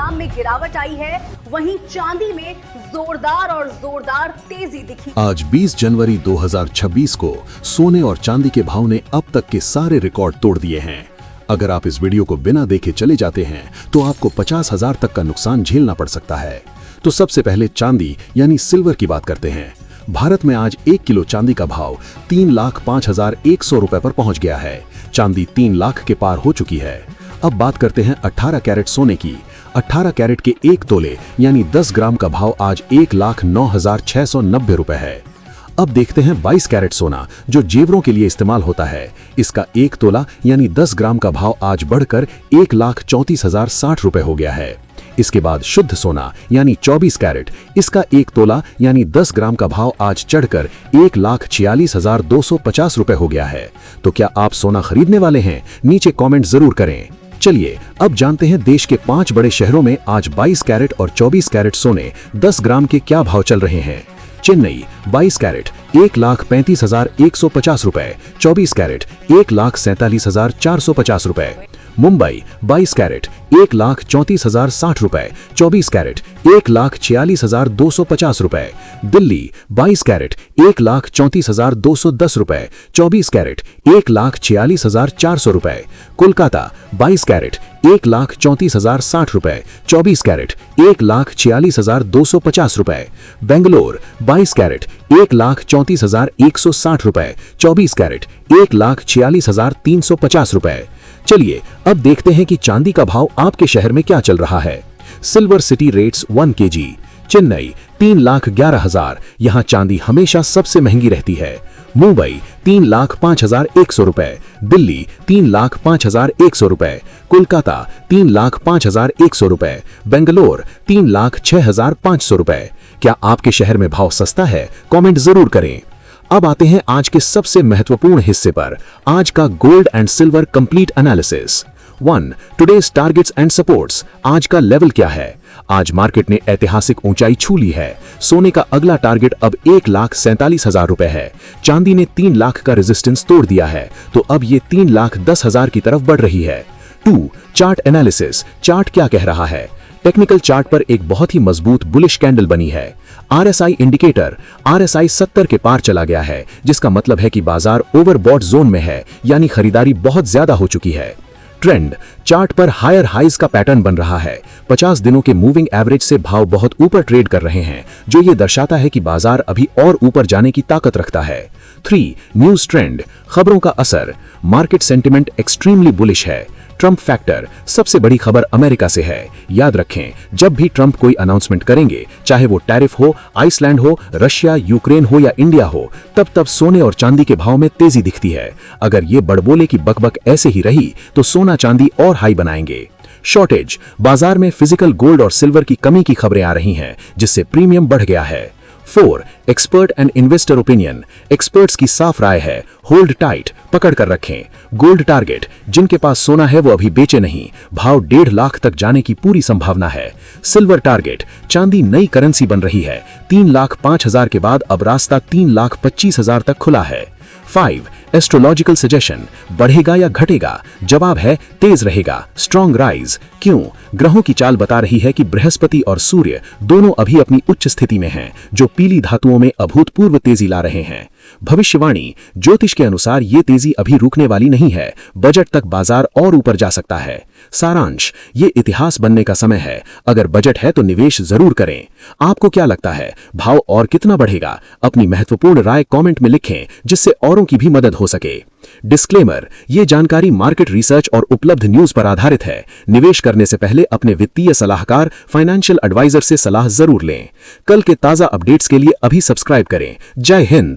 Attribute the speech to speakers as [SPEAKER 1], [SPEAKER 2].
[SPEAKER 1] दाम में गिरावट आई है, वहीं चांदी में जोरदार तेजी दिखी।
[SPEAKER 2] आज 20 जनवरी 2026 को सोने और चांदी के भाव ने अब तक के सारे रिकॉर्ड तोड़ दिए हैं। अगर आप इस वीडियो को बिना देखे चले जाते हैं तो आपको 50,000 तक का नुकसान झेलना पड़ सकता है। तो सबसे पहले चांदी यानी सिल्वर की बात करते हैं। भारत में आज 1 किलो चांदी का भाव 3,05,100 रुपए पर पहुंच गया है। चांदी 3 लाख के पार हो चुकी है। अब बात करते हैं 18 कैरेट सोने की। 18 कैरेट के 1 तोले यानी 10 ग्राम का भाव आज 1,09,690 रुपए है। अब देखते हैं 22 कैरेट सोना जो जेवरों के लिए इस्तेमाल होता है। इसका 1 तोला यानी 10 ग्राम का भाव आज बढ़कर 1,34,060 रुपए हो गया है। इसके बाद शुद्ध सोना यानी 24 कैरेट, इसका 1 तोला यानी 10 ग्राम का भाव आज चढ़कर 1,46,250 रुपए हो गया है। तो क्या आप सोना खरीदने वाले हैं? नीचे कमेंट जरूर करें। चलिए अब जानते हैं देश के 5 बड़े शहरों में आज 22 कैरेट और 24 कैरेट सोने 10 ग्राम के क्या भाव चल रहे हैं। चेन्नई 22 कैरेट 1,35,150 रुपए, 24 कैरेट 1,47,450 रुपए। मुंबई 22 कैरेट 1,34,060 रुपए, 24 कैरेट 1,46,250 रुपए। दिल्ली 22 कैरेट 1,34,210 रुपए, 24 कैरेट 1,46,400 रुपए। कोलकाता 22 कैरेट 1,34,060 रुपए, 24 कैरेट 1,46,250 रुपए। बेंगलोर 22 कैरेट 1,34,160 रुपए, 24 कैरेट 1,46,350 रुपए। चलिए अब देखते हैं कि चांदी का भाव आपके शहर में क्या चल रहा है। Silver city rates 1 kg। Chennai 3,11,000, यहाँ चांदी हमेशा सबसे महंगी रहती है। मुंबई 3,05,100 रुपए, दिल्ली 3,05,100 रुपए, कोलकाता 3,05,100 रुपए, बेंगलोर 3,06,500 रुपए। क्या आपके शहर में भाव सस्ता है? कमेंट जरूर करें। अब आते हैं आज के सबसे महत्वपूर्ण हिस्से पर, आज का gold and silver complete analysis. 1. Today's targets and supports. आज का लेवल क्या है? आज मार्केट ने ऐतिहासिक ऊंचाई छू ली है। सोने का अगला टारगेट अब 1,47,000 रुपए है। चांदी ने 3 लाख का रेजिस्टेंस तोड़ दिया है, तो अब ये 3,10,000 की तरफ बढ़ रही है। 2. Chart analysis. चार्ट क्या कह रहा है? टेक्निकल चार्ट पर एक बहुत ही मजबूत बुलिश कैंडल बनी है। RSI इंडिकेटर RSI 70 के पार चला गया है, जिसका मतलब है कि बाजार ओवरबॉट जोन में है, यानी खरीदारी बहुत ज्यादा हो चुकी है। ट्रेंड चार्ट पर हायर हाइज का पैटर्न बन रहा है। 50 दिनों के मूविंग एवरेज से भाव बहुत ऊपर ट्रेड कर रहे हैं, जो ये दर्शाता है कि बाजार अभी और ऊपर जाने की ताकत रखता है। 3. न्यूज ट्रेंड खबरों का असर। मार्केट सेंटिमेंट एक्सट्रीमली बुलिश है। ट्रंप फैक्टर सबसे बड़ी खबर अमेरिका से है। याद रखें, जब भी ट्रंप कोई अनाउंसमेंट करेंगे, चाहे वो टैरिफ हो, आइसलैंड हो, रशिया, यूक्रेन हो या इंडिया हो, तब सोने और चांदी के भाव में तेजी दिखती है। अगर ये बड़बोले की बकबक ऐसे ही रही तो सोना चांदी और हाई बनाएंगे। शॉर्टेज बाजार में फिजिकल गोल्ड और सिल्वर की कमी की खबरें आ रही हैं, जिससे प्रीमियम बढ़ गया है। 4. Expert and investor opinion. Experts की साफ राय है, होल्ड टाइट, पकड़ कर रखें। गोल्ड टारगेट जिनके पास सोना है वो अभी बेचे नहीं, भाव 1.5 लाख तक जाने की पूरी संभावना है। सिल्वर टारगेट चांदी नई करेंसी बन रही है। 3,05,000 के बाद अब रास्ता 3,25,000 तक खुला है। 5. एस्ट्रोलॉजिकल सजेशन बढ़ेगा या घटेगा? जवाब है तेज रहेगा, स्ट्रॉन्ग राइज। क्यों? ग्रहों की चाल बता रही है कि बृहस्पति और सूर्य दोनों अभी अपनी उच्च स्थिति में हैं, जो पीली धातुओं में अभूतपूर्व तेजी ला रहे हैं। भविष्यवाणी ज्योतिष के अनुसार ये तेजी अभी रुकने वाली नहीं है, बजट तक बाजार और ऊपर जा सकता है। सारांश ये इतिहास बनने का समय है। अगर बजट है तो निवेश जरूर करें। आपको क्या लगता है, भाव और कितना बढ़ेगा? अपनी महत्वपूर्ण राय कमेंट में लिखें, जिससे औरों की भी मदद हो सके। डिस्क्लेमर ये जानकारी मार्केट रिसर्च और उपलब्ध न्यूज पर आधारित है। निवेश करने से पहले अपने वित्तीय सलाहकार फाइनेंशियल एडवाइजर से सलाह जरूर लें। कल के ताजा अपडेट्स के लिए अभी सब्सक्राइब करें। जय हिंद।